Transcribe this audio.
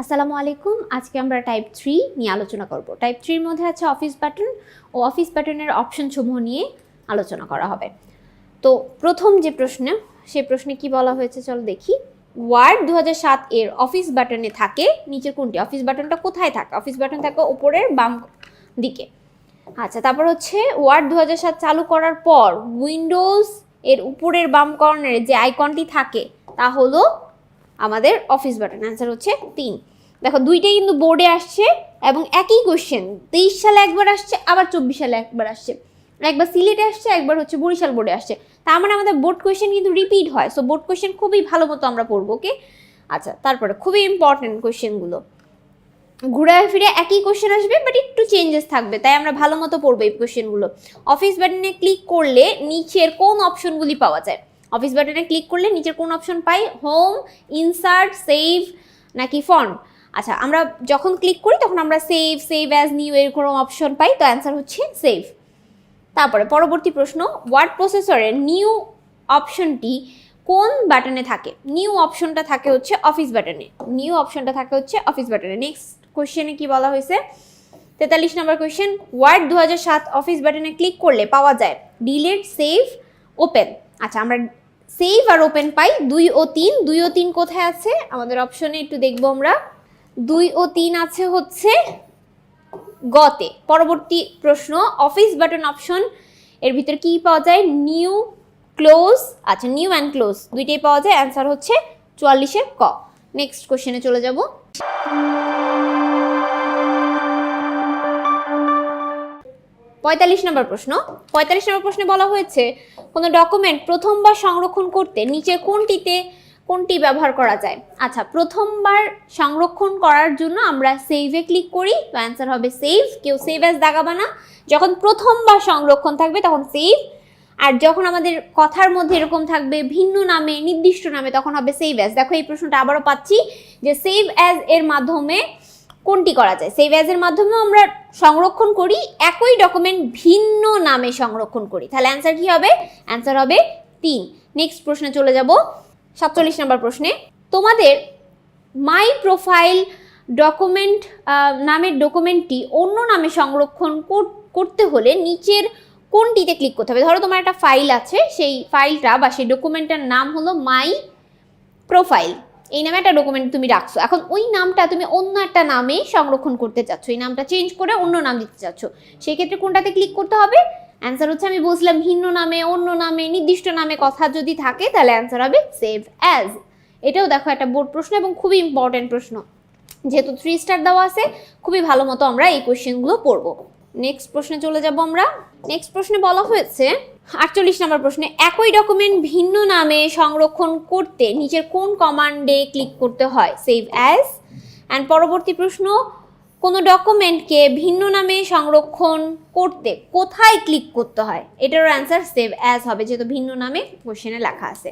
আসসালামু আলাইকুম। আজকে আমরা টাইপ 3 নিয়ে আলোচনা করব। টাইপ 3 এর মধ্যে আছে অফিস বাটন ও অফিস বাটনের অপশন সমূহ নিয়ে আলোচনা করা হবে। তো প্রথম যে প্রশ্ন, সেই প্রশ্নে কি বলা হয়েছে চলো দেখি। ওয়ার্ড 2007 এর অফিস বাটনে থাকে নিচের কোনটি? অফিস বাটনটা কোথায় থাকে? অফিস বাটন থাকে উপরের বাম দিকে। আচ্ছা, তারপর হচ্ছে ওয়ার্ড 2007 চালু করার পর উইন্ডোজ এর উপরের বাম কর্নারে যে আইকনটি থাকে তা হলো আমাদের অফিস বাটন। অ্যান্সার হচ্ছে 3। দেখো দুইটাই কিন্তু বোর্ডে আসছে এবং একই কোশ্চেন 23 সালে একবার আসছে, আবার 24 সালে একবার আসছে। একবার সিলেটে আসছে, একবার হচ্ছে বরিশাল বোর্ডে আসছে। তার মানে আমাদের বোর্ড কোশ্চেন কিন্তু রিপিট হয়। সো বোর্ড কোশ্চেন খুবই ভালো মতো আমরা পড়বো। ওকে, আচ্ছা, তারপরে খুবই ইম্পর্টেন্ট কোশ্চেনগুলো, ঘুরায় ফিরে একই কোশ্চেন আসবে বাট একটু চেঞ্জেস থাকবে, তাই আমরা ভালো মতো পড়বো এই কোশ্চেনগুলো। অফিস বাটনে ক্লিক করলে নিচের কোন অপশনগুলি পাওয়া যায়? অফিস বাটনে ক্লিক করলে নিচের কোন অপশন পাই? হোম, ইনসার্ট, সেভ নাকি ফন্ট? আচ্ছা, আমরা যখন ক্লিক করি তখন আমরা সেভ, সেভ অ্যাজ, নিউ এর কোনো অপশন পাই, তো অ্যান্সার হচ্ছে সেভ। তারপরে পরবর্তী প্রশ্ন, ওয়ার্ড প্রসেসরের নিউ অপশনটি কোন বাটনে থাকে? নিউ অপশনটা থাকে হচ্ছে অফিস বাটনে। নিউ অপশনটা থাকে হচ্ছে অফিস বাটনে। নেক্সট কোশ্চেনে কি বলা হয়েছে? 43 নম্বর কোশ্চেন, ওয়ার্ড 2007 অফিস বাটনে ক্লিক করলে পাওয়া যায় ডিলিট, সেভ, ওপেন। আচ্ছা, আমরা সেভ আর ওপেন পাই 2 ও 3। 2 ও 3 কোথায় আছে আমাদের অপশনে? একটু দেখবো আমরা। 2 ও 3 আছে হচ্ছে গতে। পরবর্তী প্রশ্ন, অফিস বাটন অপশন এর ভিতরে কি পাওয়া যায়? New, close. আচ্ছা, নিউ অ্যান্ড ক্লোজ দুইটাই পাওয়া যায়। অ্যান্সার হচ্ছে 44-এর ক। নেক্সট কোশ্চেনে চলে যাব। 45 নম্বর প্রশ্ন। 45 নম্বর প্রশ্নে বলা হয়েছে কোনো ডকুমেন্ট প্রথমবার সংরক্ষণ করতে নিচে কোনটি ব্যবহার করা যায়? আচ্ছা, প্রথমবার সংরক্ষণ করার জন্য আমরা সেভে ক্লিক করি, তো অ্যান্সার হবে সেভ। কেউ সেভ অ্যাজ দাগাবা না। যখন প্রথমবার সংরক্ষণ থাকবে তখন সেভ, আর যখন আমাদের কথার মধ্যে এরকম থাকবে ভিন্ন নামে, নির্দিষ্ট নামে, তখন হবে সেভ অ্যাজ। দেখো এই প্রশ্নটা আবারও পাচ্ছি যে সেভ অ্যাজ এর মাধ্যমে কোনটি করা যায়? সেভ অ্যাজ এর মাধ্যমেও আমরা সংরক্ষণ করি, একই ডকুমেন্ট ভিন্ন নামে সংরক্ষণ করি। তাহলে অ্যান্সার কি হবে? অ্যান্সার হবে 3। নেক্সট প্রশ্নে চলে যাব। 47 নম্বর প্রশ্নে, তোমাদের মাই প্রোফাইল ডকুমেন্ট নামের ডকুমেন্টটি অন্য নামে সংরক্ষণ করতে হলে নিচের কোনটিতে ক্লিক করতে হবে? ধরো তোমার একটা ফাইল আছে, সেই ফাইলটা বা সেই ডকুমেন্টটার নাম হলো মাই প্রোফাইল, এই নামে একটা ডকুমেন্ট তুমি রাখছো। এখন ওই নামটা তুমি অন্য একটা নামে সংরক্ষণ করতে চাচ্ছ, এই নামটা চেঞ্জ করে অন্য নাম দিতে চাচ্ছ, সেই ক্ষেত্রে কোনটাতে ক্লিক করতে হবে? অ্যান্সার হচ্ছে, আমি বুঝলাম, ভিন্ন নামে, অন্য নামে, নির্দিষ্ট নামে কথা যদি থাকে তাহলে অ্যান্সার হবে সেভ অ্যাজ। এটাও দেখো একটা বোর্ড প্রশ্ন এবং খুবই ইম্পর্টেন্ট প্রশ্ন, যেহেতু 3 স্টার দেওয়া আছে, খুবই ভালো মতো আমরা এই কোশ্চেনগুলো পড়বো। নেক্সট প্রশ্নে চলে যাব আমরা। নেক্সট প্রশ্নে বলা হয়েছে 48 নম্বর প্রশ্নে, একই ডকুমেন্ট ভিন্ন নামে সংরক্ষণ করতে নিচের কোন কমান্ডে ক্লিক করতে হয়? Save as. অ্যান্ড পরবর্তী প্রশ্ন, কোনো ডকুমেন্টকে ভিন্ন নামে সংরক্ষণ করতে কোথায় ক্লিক করতে হয়? এটারও অ্যান্সার সেভ অ্যাজ হবে, যেহেতু ভিন্ন নামে কোশ্চেনে লেখা আছে।